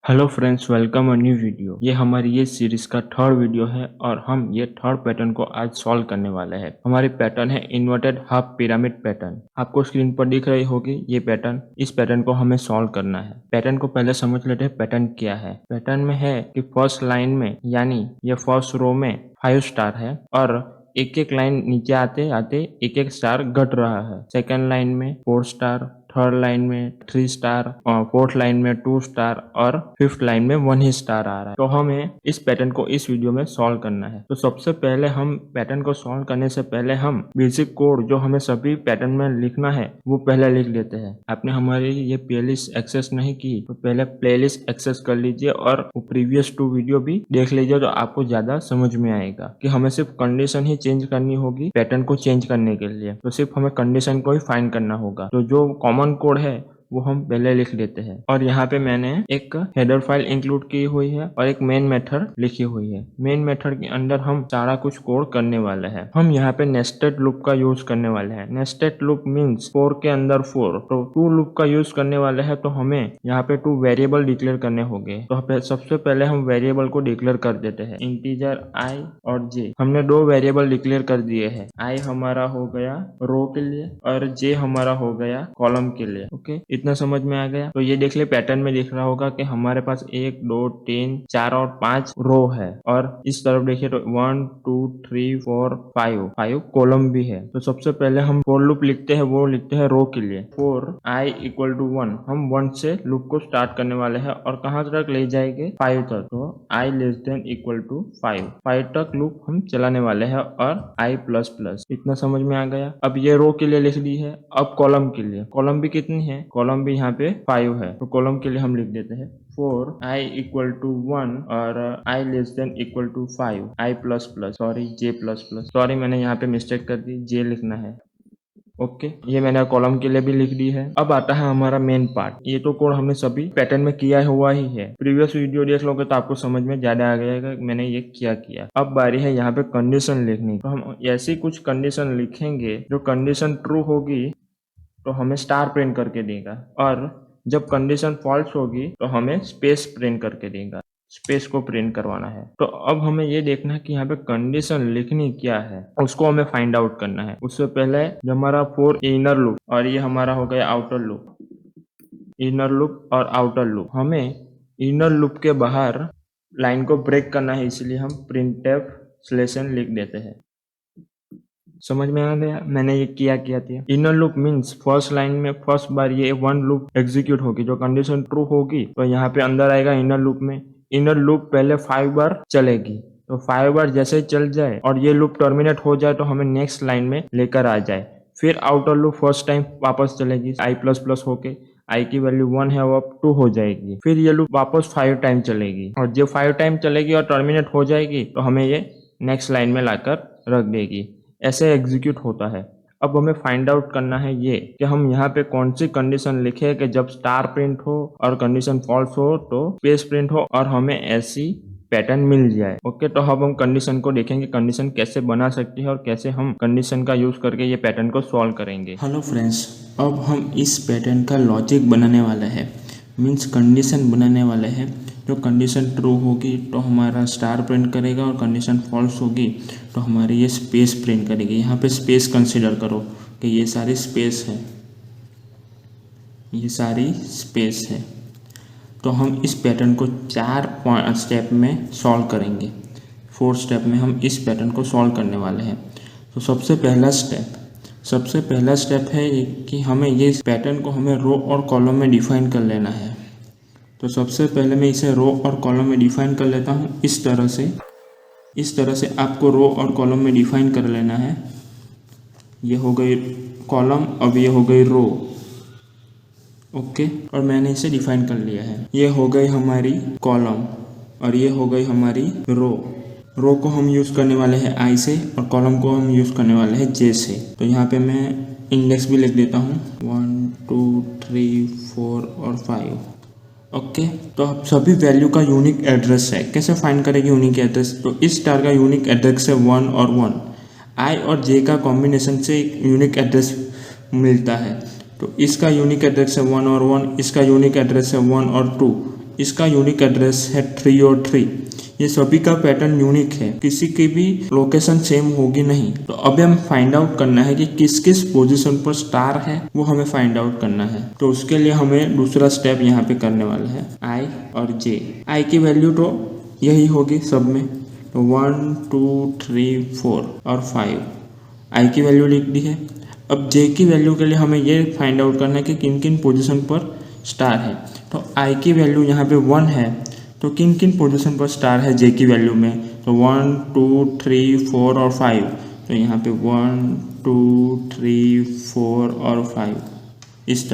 Hello friends, welcome a new video. ये हमारी ये सीरीज का थर्ड वीडियो है और हम ये थर्ड पैटर्न को आज सॉल्व करने वाले हैं। हमारी पैटर्न है इन्वर्टेड हाफ पिरामिड पैटर्न। आपको स्क्रीन पर दिख रही होगी ये पैटर्न। इस पैटर्न को हमें सॉल्व करना है। पैटर्न को पहले समझ लेते हैं पैटर्न क्या है। पैटर्न में है कि फर्स्ट लाइन में यानी ये फर्स्ट रो में 5 स्टार है और एक एक लाइन नीचे आते आते एक एक स्टार घट रहा है। सेकेंड लाइन में 4 स्टार, थर्ड लाइन में 3 स्टार और फोर्थ लाइन में 2 स्टार और फिफ्थ लाइन में 1 ही स्टार आ रहा है। तो हमें इस पैटर्न को इस वीडियो में सॉल्व करना है। तो सबसे पहले हम पैटर्न को सॉल्व करने से पहले हम बेसिक कोड जो हमें सभी पैटर्न में लिखना है वो पहले लिख लेते हैं। आपने हमारी ये प्लेलिस्ट एक्सेस नहीं की तो पहले प्लेलिस्ट एक्सेस कर लीजिए और प्रीवियस 2 वीडियो भी देख लीजिए, तो आपको ज्यादा समझ में आएगा कि हमें सिर्फ कंडीशन ही चेंज करनी होगी पैटर्न को चेंज करने के लिए। तो सिर्फ हमें कंडीशन को ही फाइंड करना होगा। तो जो कॉमन कोड है वो हम पहले लिख लेते हैं। और यहाँ पे मैंने एक हेडर फाइल इंक्लूड की हुई है और एक मेन मेथड लिखी हुई है। मेन मेथड के अंदर हम सारा कुछ कोड करने वाले हैं। हम यहाँ पे नेस्टेड लूप का यूज करने वाले हैं। नेस्टेड लूप मीन्स 4 के अंदर 4। तो 2 लूप का यूज करने वाले हैं तो हमें यहाँ पे 2 वेरिएबल डिक्लेयर करने होंगे। तो सबसे पहले हम वेरिएबल को डिक्लेयर कर देते हैं। इंटीजर i और j। हमने 2 वेरिएबल डिक्लेयर कर दिए हैं। i हमारा हो गया रो के लिए और j हमारा हो गया कॉलम के लिए। ओके, इतना समझ में आ गया। तो ये देख ले, पैटर्न में दिख रहा होगा कि हमारे पास 1 2 3 4 और 5 रो है और इस तरफ देखिए तो 1 2 3 4 5 कॉलम भी है। तो सबसे पहले हम फॉर लूप लिखते हैं, वो लिखते हैं रो के लिए। फॉर i इक्वल टू 1, हम 1 से लूप को स्टार्ट करने वाले हैं और कहाँ तक ले जाएंगे 5 तक। तो i less than equal to 5 तक लूप हम चलाने वाले हैं और i प्लस प्लस। इतना समझ में आ गया। अब ये रो के लिए लिख दी है। अब कॉलम के लिए, कॉलम भी कितनी है, कॉलम भी यहाँ पे 5 है। तो कॉलम के लिए हम लिख देते हैं फॉर i इक्वल टू 1 और i less than equal to 5 i plus plus j plus plus. Sorry, मैंने यहाँ पे मिस्टेक कर दी, j लिखना है। ओके, ये मैंने कॉलम के लिए भी लिख दी है। अब आता है हमारा मेन पार्ट। ये तो कोड हमने सभी पैटर्न में किया हुआ ही है। प्रीवियस वीडियो देख लोगे तो आपको समझ में ज्यादा आ जाएगा मैंने ये क्या किया। अब बारी है यहाँ पे कंडीशन लिखने। तो हम ऐसी कुछ कंडीशन लिखेंगे जो कंडीशन ट्रू होगी तो हमें स्टार प्रिंट करके देगा और जब कंडीशन फॉल्स होगी तो हमें स्पेस प्रिंट करके देगा। स्पेस को प्रिंट करवाना है। तो अब हमें ये देखना है कि यहाँ पे कंडीशन लिखनी क्या है, उसको हमें फाइंड आउट करना है। उससे पहले जो हमारा फॉर इनर लूप और ये हमारा हो गया आउटर लूप, इनर लूप और आउटर लूप। हमें इनर लूप के बाहर लाइन को ब्रेक करना है, इसलिए हम प्रिंटफ स्लेशन लिख देते हैं। समझ में आ गया मैंने ये किया था। Inner loop means first line में फर्स्ट बार ये 1 लूप एग्जीक्यूट होगी। जो कंडीशन ट्रू होगी तो यहाँ पे अंदर आएगा इनर लूप में। इनर लूप पहले 5 बार चलेगी। तो 5 बार जैसे ही चल जाए और ये लूप टर्मिनेट हो जाए तो हमें नेक्स्ट लाइन में लेकर आ जाए। फिर आउटर लूप फर्स्ट टाइम वापस चलेगी i प्लस प्लस होके। i की वैल्यू 1 है वो अब 2 हो जाएगी। फिर ये लूप वापस 5 टाइम चलेगी और जब 5 टाइम चलेगी और टर्मिनेट हो जाएगी तो हमें ये नेक्स्ट लाइन में लाकर रख देगी। ऐसे एग्जीक्यूट होता है। अब हमें फाइंड आउट करना है ये कि हम यहाँ पे कौन सी कंडीशन लिखे कि जब स्टार प्रिंट हो और कंडीशन फॉल्स हो तो स्पेस प्रिंट हो और हमें ऐसी पैटर्न मिल जाए। ओके, तो अब हम कंडीशन को देखेंगे, कंडीशन कैसे बना सकते हैं और कैसे हम कंडीशन का यूज करके ये पैटर्न को सॉल्व करेंगे। हेलो फ्रेंड्स, अब हम इस पैटर्न का लॉजिक बनाने वाले हैं, मीन्स कंडीशन बनाने वाले हैं। जो कंडीशन ट्रू होगी तो हमारा स्टार प्रिंट करेगा और कंडीशन फॉल्स होगी तो हमारी ये स्पेस प्रिंट करेगी। यहाँ पे स्पेस कंसीडर करो कि ये सारी स्पेस है, ये सारी स्पेस है। तो हम इस पैटर्न को 4 स्टेप में सॉल्व करेंगे। 4 स्टेप में हम इस पैटर्न को सॉल्व करने वाले हैं। तो सबसे पहला स्टेप है कि हमें ये पैटर्न को हमें रो और कॉलम में डिफाइन कर लेना है। तो सबसे पहले मैं इसे रो और कॉलम में डिफाइन कर लेता हूँ इस तरह से आपको रो और कॉलम में डिफाइन कर लेना है। ये हो गई कॉलम, अब ये हो गई रो। ओके, और मैंने इसे डिफाइन कर लिया है। ये हो गई हमारी कॉलम और ये हो गई हमारी रो। रो को हम यूज़ करने वाले हैं i से और कॉलम को हम यूज़ करने वाले हैं j से। तो यहाँ पे मैं इंडेक्स भी लिख देता हूँ 1 2 3 4 और 5। ओके, तो अब सभी वैल्यू का यूनिक एड्रेस है। कैसे फाइंड करेंगे यूनिक एड्रेस? तो इस स्टार का यूनिक एड्रेस है 1 और 1। i और j का कॉम्बिनेशन से एक यूनिक एड्रेस मिलता है। तो इसका यूनिक एड्रेस है 1 और 1, इसका यूनिक एड्रेस है 1 और 2, इसका यूनिक एड्रेस है 3 और 3। ये सभी का पैटर्न यूनिक है, किसी की भी लोकेशन सेम होगी नहीं। तो अभी हम फाइंड आउट करना है कि किस किस पोजीशन पर स्टार है, वो हमें फाइंड आउट करना है। तो उसके लिए हमें दूसरा स्टेप यहाँ पे करने वाला है, आई और जे। आई की वैल्यू तो यही होगी सब में, तो 1 2 3 4 और 5 आई की वैल्यू लिख दी है। अब जे की वैल्यू के लिए हमें ये फाइंड आउट करना है कि किन किन पोजीशन पर स्टार है। तो आई की वैल्यू यहाँ पे 1 है, तो किन किन पोजीशन पर स्टार है जे की वैल्यू में, तो 1 2 3 4 और 5। तो यहाँ पे 1 2 3 4 और 5 इस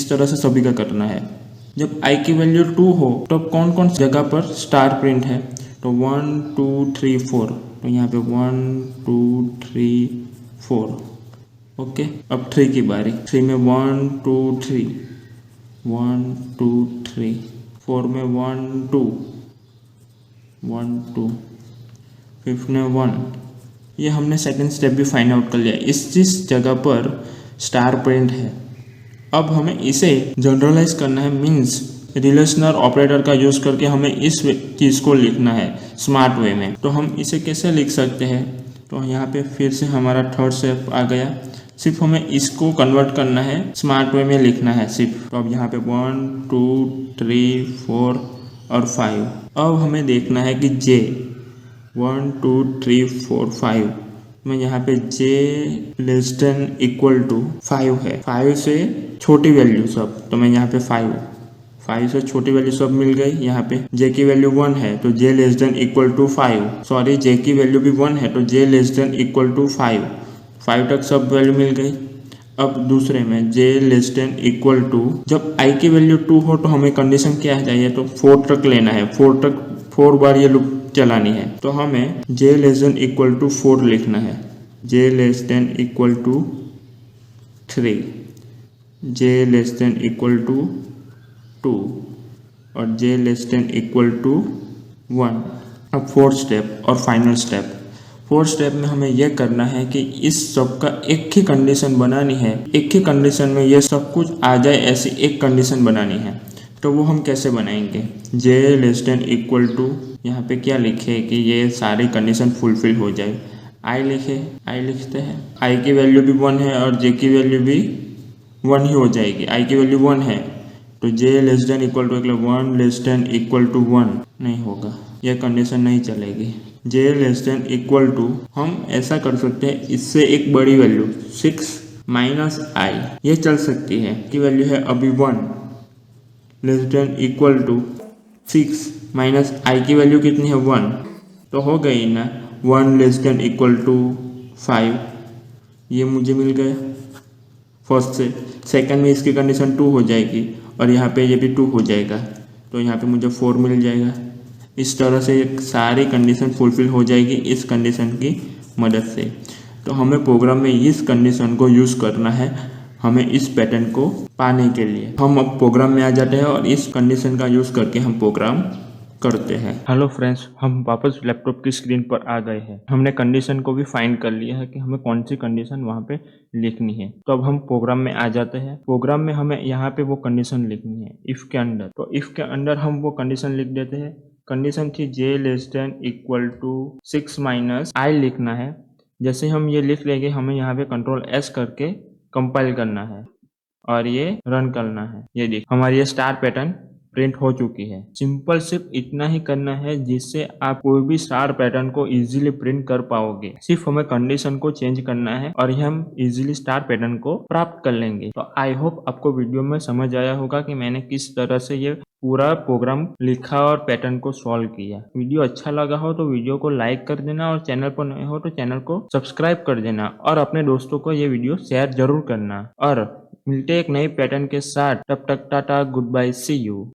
तरह से सभी का करना है। जब आई की वैल्यू 2 हो तो कौन कौन सी जगह पर स्टार प्रिंट है, तो 1 2 3 4। तो यहाँ पे 1 2 3 4। ओके, अब 3 की बारी। 3 में 1 2 3 1 2 3। 4 में 1 2 1 2। 5 में 1। ये हमने सेकंड स्टेप भी फाइंड आउट कर लिया, इस जगह पर स्टार प्रिंट है। अब हमें इसे जनरलाइज करना है, मीन्स रिलेशनल ऑपरेटर का यूज करके हमें इस चीज़ को लिखना है स्मार्ट वे में। तो हम इसे कैसे लिख सकते हैं, तो यहाँ पे फिर से हमारा थर्ड स्टेप आ गया। सिर्फ हमें इसको कन्वर्ट करना है, स्मार्ट वे में लिखना है सिर्फ। तो अब यहाँ पे 1 2 3 4 और 5। अब हमें देखना है कि जे 1 2 3 4 5 में यहाँ पे j less than equal to 5 है। 5 से छोटी वैल्यू सब, तो मैं यहाँ पे 5 से छोटी वैल्यू सब मिल गई। यहाँ पे j की वैल्यू 1 है तो j less than equal to 5, sorry j की वैल्यू भी 1 है तो j less than equal to 5 तक सब वैल्यू मिल गई। अब दूसरे में j less than equal to, जब i की वैल्यू 2 हो तो हमें कंडीशन क्या चाहिए, तो 4 तक लेना है, 4 बार ये लूप चलानी है। तो हमें j less than equal to 4 लिखना है, j less than equal to 3, j less than equal to 2 और j less than equal to 1। अब फोर्थ स्टेप और फाइनल स्टेप। फोर्थ स्टेप में हमें यह करना है कि इस सब का एक ही कंडीशन बनानी है, एक ही कंडीशन में ये सब कुछ आ जाए ऐसी एक कंडीशन बनानी है। तो वो हम कैसे बनाएंगे, j less than equal to, यहाँ पे क्या लिखे कि ये सारी कंडीशन फुलफिल हो जाए, i लिखते हैं। i की वैल्यू भी 1 है और j की वैल्यू भी 1 ही हो जाएगी। i की वैल्यू 1 है तो j less than equal to 1 less than equal to 1 नहीं होगा, यह कंडीशन नहीं चलेगी। j less than equal to, हम ऐसा कर सकते हैं, इससे एक बड़ी वैल्यू 6 माइनस i ये चल सकती है, की वैल्यू है अभी 1 less than equal to 6 minus i की वैल्यू कितनी है 1, तो हो गई ना 1 लेस देन इक्वल टू 5। ये मुझे मिल गया फर्स्ट से। सेकंड में इसकी कंडीशन 2 हो जाएगी और यहाँ पे ये भी 2 हो जाएगा, तो यहाँ पे मुझे 4 मिल जाएगा। इस तरह से सारी कंडीशन फुलफिल हो जाएगी इस कंडीशन की मदद से। तो हमें प्रोग्राम में इस कंडीशन को यूज़ करना है, हमें इस पैटर्न को पाने के लिए। हम अब प्रोग्राम में आ जाते हैं और इस कंडीशन का यूज़ करके हम प्रोग्राम करते हैं। हेलो फ्रेंड्स, हम वापस लैपटॉप की स्क्रीन पर आ गए हैं। हमने कंडीशन को भी फाइंड कर लिया है कि हमें कौन सी कंडीशन वहाँ पे लिखनी है। तो अब हम प्रोग्राम में आ जाते हैं। प्रोग्राम में हमें यहाँ पे वो कंडीशन लिखनी है इफ़ के अंदर। तो इफ़ के अंदर हम वो कंडीशन लिख देते हैं। कंडीशन थी j less than equal to 6 minus i लिखना है। जैसे हम ये लिख लेंगे, हमें यहाँ पे कंट्रोल S करके कंपाइल करना है और ये रन करना है। ये देखिए हमारी ये स्टार पैटर्न प्रिंट हो चुकी है। सिंपल सिर्फ इतना ही करना है जिससे आप कोई भी स्टार पैटर्न को इजीली प्रिंट कर पाओगे। सिर्फ हमें कंडीशन को चेंज करना है और हम इजीली स्टार पैटर्न को प्राप्त कर लेंगे। तो आई होप आपको वीडियो में समझ आया होगा कि मैंने किस तरह से ये पूरा प्रोग्राम लिखा और पैटर्न को सॉल्व किया। वीडियो अच्छा लगा हो तो वीडियो को लाइक कर देना और चैनल पर नए हो तो चैनल को सब्सक्राइब कर देना और अपने दोस्तों को ये वीडियो शेयर जरूर करना। और मिलते एक नई पैटर्न के साथ, तब तक tata, good bye, see you.